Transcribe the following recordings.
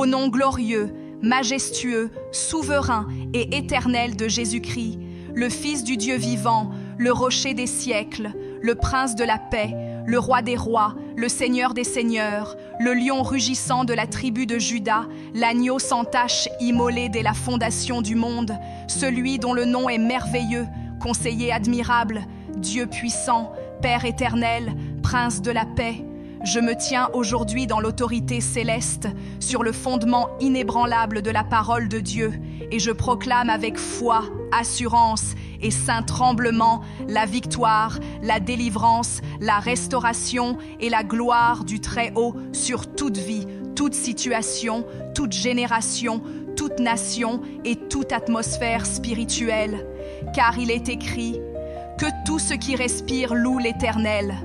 au nom glorieux, majestueux, souverain et éternel de Jésus-Christ, le Fils du Dieu vivant, le rocher des siècles, le prince de la paix, le roi des rois, le seigneur des seigneurs, le lion rugissant de la tribu de Juda, l'agneau sans tache immolé dès la fondation du monde, celui dont le nom est merveilleux, conseiller admirable, Dieu puissant, Père éternel, prince de la paix. Je me tiens aujourd'hui dans l'autorité céleste, sur le fondement inébranlable de la parole de Dieu, et je proclame avec foi, assurance et saint tremblement la victoire, la délivrance, la restauration et la gloire du Très-Haut sur toute vie, toute situation, toute génération, toute nation et toute atmosphère spirituelle. Car il est écrit que tout ce qui respire loue l'Éternel.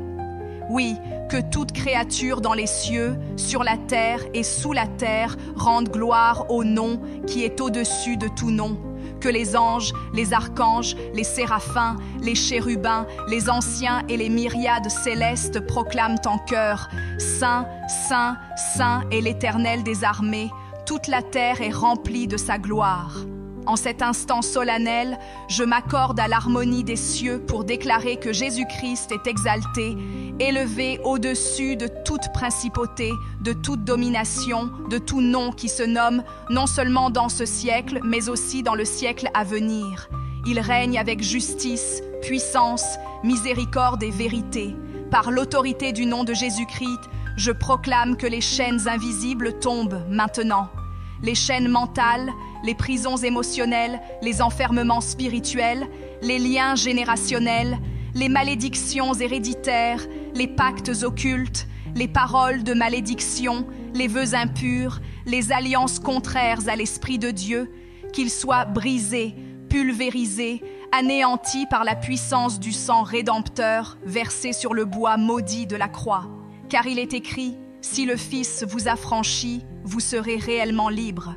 Oui, que toute créature dans les cieux, sur la terre et sous la terre rende gloire au nom qui est au-dessus de tout nom. Que les anges, les archanges, les séraphins, les chérubins, les anciens et les myriades célestes proclament en chœur « Saint, Saint, Saint est l'Éternel des armées, toute la terre est remplie de sa gloire ». En cet instant solennel, je m'accorde à l'harmonie des cieux pour déclarer que Jésus-Christ est exalté, élevé au-dessus de toute principauté, de toute domination, de tout nom qui se nomme, non seulement dans ce siècle, mais aussi dans le siècle à venir. Il règne avec justice, puissance, miséricorde et vérité. Par l'autorité du nom de Jésus-Christ, je proclame que les chaînes invisibles tombent maintenant. Les chaînes mentales, les prisons émotionnelles, les enfermements spirituels, les liens générationnels, les malédictions héréditaires, les pactes occultes, les paroles de malédiction, les vœux impurs, les alliances contraires à l'Esprit de Dieu, qu'ils soient brisés, pulvérisés, anéantis par la puissance du sang rédempteur versé sur le bois maudit de la croix. Car il est écrit « Si le Fils vous affranchit, vous serez réellement libres ».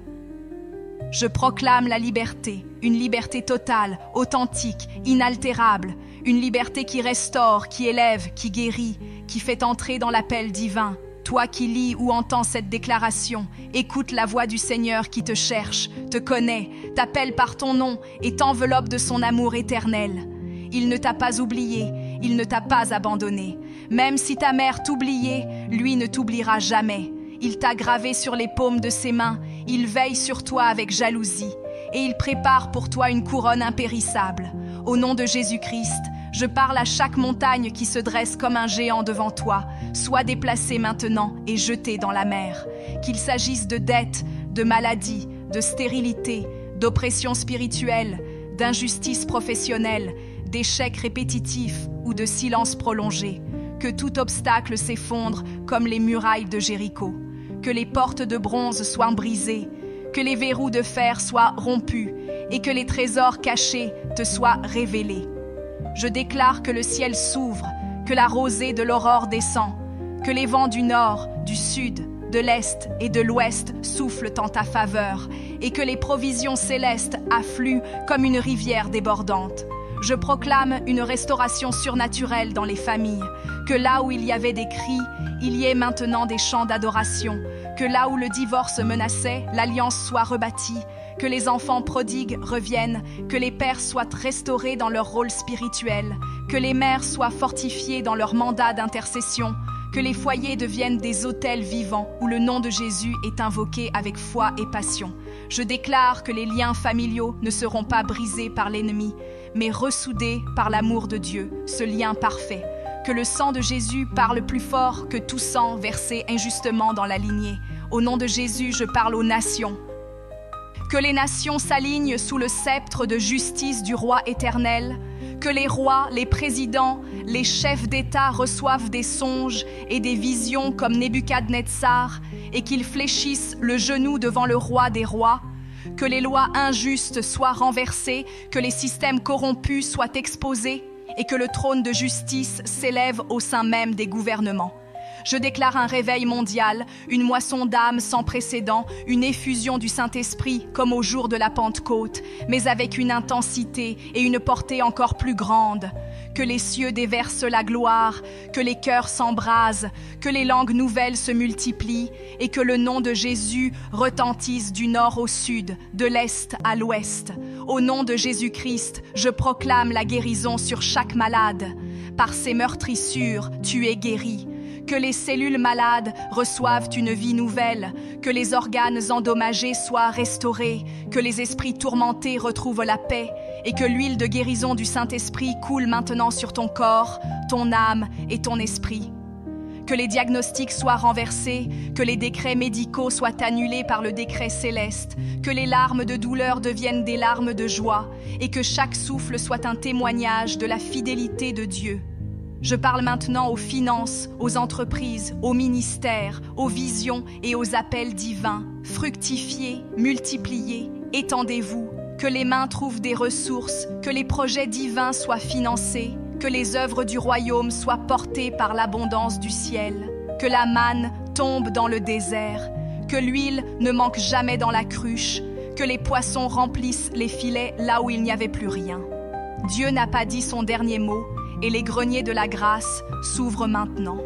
Je proclame la liberté, une liberté totale, authentique, inaltérable, une liberté qui restaure, qui élève, qui guérit, qui fait entrer dans l'appel divin. Toi qui lis ou entends cette déclaration, écoute la voix du Seigneur qui te cherche, te connaît, t'appelle par ton nom et t'enveloppe de son amour éternel. Il ne t'a pas oublié, il ne t'a pas abandonné. Même si ta mère t'oubliait, lui ne t'oubliera jamais. Il t'a gravé sur les paumes de ses mains, il veille sur toi avec jalousie, et il prépare pour toi une couronne impérissable. Au nom de Jésus-Christ, je parle à chaque montagne qui se dresse comme un géant devant toi. Sois déplacée maintenant et jetée dans la mer. Qu'il s'agisse de dettes, de maladies, de stérilité, d'oppression spirituelle, d'injustice professionnelle, d'échecs répétitifs ou de silence prolongé. Que tout obstacle s'effondre comme les murailles de Jéricho. Que les portes de bronze soient brisées, que les verrous de fer soient rompus et que les trésors cachés te soient révélés. Je déclare que le ciel s'ouvre, que la rosée de l'aurore descend, que les vents du nord, du sud, de l'est et de l'ouest soufflent en ta faveur et que les provisions célestes affluent comme une rivière débordante. Je proclame une restauration surnaturelle dans les familles, que là où il y avait des cris, il y ait maintenant des chants d'adoration, que là où le divorce menaçait, l'alliance soit rebâtie, que les enfants prodigues reviennent, que les pères soient restaurés dans leur rôle spirituel, que les mères soient fortifiées dans leur mandat d'intercession, que les foyers deviennent des autels vivants où le nom de Jésus est invoqué avec foi et passion. Je déclare que les liens familiaux ne seront pas brisés par l'ennemi, mais ressoudés par l'amour de Dieu, ce lien parfait. Que le sang de Jésus parle plus fort que tout sang versé injustement dans la lignée. Au nom de Jésus, je parle aux nations. Que les nations s'alignent sous le sceptre de justice du roi éternel. Que les rois, les présidents, les chefs d'État reçoivent des songes et des visions comme Nebuchadnezzar et qu'ils fléchissent le genou devant le roi des rois. Que les lois injustes soient renversées, que les systèmes corrompus soient exposés et que le trône de justice s'élève au sein même des gouvernements. Je déclare un réveil mondial, une moisson d'âmes sans précédent, une effusion du Saint-Esprit comme au jour de la Pentecôte, mais avec une intensité et une portée encore plus grande. que les cieux déversent la gloire, que les cœurs s'embrasent, que les langues nouvelles se multiplient et que le nom de Jésus retentisse du nord au sud, de l'est à l'ouest. Au nom de Jésus-Christ, je proclame la guérison sur chaque malade. Par ses meurtrissures, tu es guéri. Que les cellules malades reçoivent une vie nouvelle, que les organes endommagés soient restaurés, que les esprits tourmentés retrouvent la paix et que l'huile de guérison du Saint-Esprit coule maintenant sur ton corps, ton âme et ton esprit. Que les diagnostics soient renversés, que les décrets médicaux soient annulés par le décret céleste, que les larmes de douleur deviennent des larmes de joie et que chaque souffle soit un témoignage de la fidélité de Dieu. Je parle maintenant aux finances, aux entreprises, aux ministères, aux visions et aux appels divins. Fructifiez, multipliez, étendez-vous, que les mains trouvent des ressources, que les projets divins soient financés, que les œuvres du royaume soient portées par l'abondance du ciel, que la manne tombe dans le désert, que l'huile ne manque jamais dans la cruche, que les poissons remplissent les filets là où il n'y avait plus rien. Dieu n'a pas dit son dernier mot, et les greniers de la grâce s'ouvrent maintenant.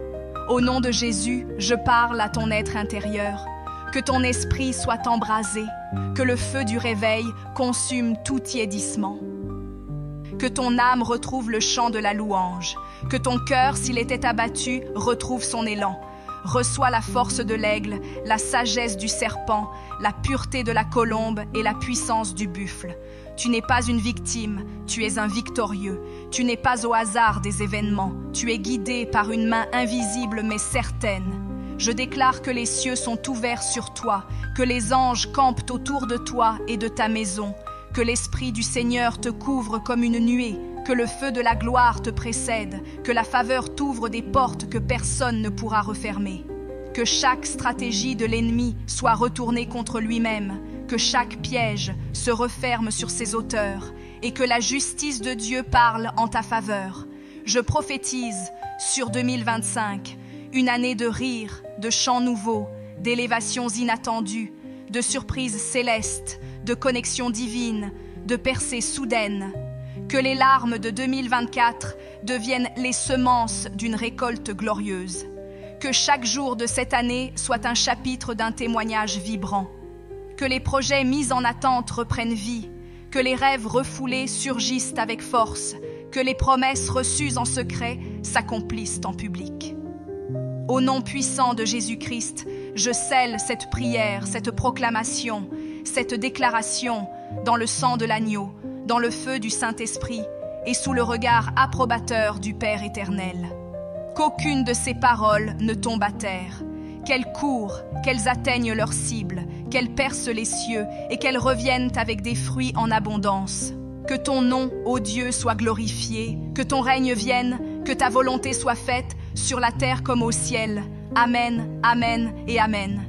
Au nom de Jésus, je parle à ton être intérieur. Que ton esprit soit embrasé, que le feu du réveil consume tout tiédissement. Que ton âme retrouve le chant de la louange, que ton cœur, s'il était abattu, retrouve son élan. Reçois la force de l'aigle, la sagesse du serpent, la pureté de la colombe et la puissance du buffle. Tu n'es pas une victime, tu es un victorieux. Tu n'es pas au hasard des événements, tu es guidé par une main invisible mais certaine. Je déclare que les cieux sont ouverts sur toi, que les anges campent autour de toi et de ta maison, que l'Esprit du Seigneur te couvre comme une nuée, que le feu de la gloire te précède, que la faveur t'ouvre des portes que personne ne pourra refermer. Que chaque stratégie de l'ennemi soit retournée contre lui-même, que chaque piège se referme sur ses auteurs et que la justice de Dieu parle en ta faveur. Je prophétise sur 2025, une année de rire, de chants nouveaux, d'élévations inattendues, de surprises célestes, de connexions divines, de percées soudaines. Que les larmes de 2024 deviennent les semences d'une récolte glorieuse. Que chaque jour de cette année soit un chapitre d'un témoignage vibrant. Que les projets mis en attente reprennent vie, que les rêves refoulés surgissent avec force, que les promesses reçues en secret s'accomplissent en public. Au nom puissant de Jésus-Christ, je scelle cette prière, cette proclamation, cette déclaration dans le sang de l'agneau, dans le feu du Saint-Esprit et sous le regard approbateur du Père éternel. Qu'aucune de ces paroles ne tombe à terre, qu'elles courent, qu'elles atteignent leur cible, qu'elles percent les cieux et qu'elles reviennent avec des fruits en abondance. Que ton nom, ô Dieu, soit glorifié, que ton règne vienne, que ta volonté soit faite sur la terre comme au ciel. Amen, amen et amen.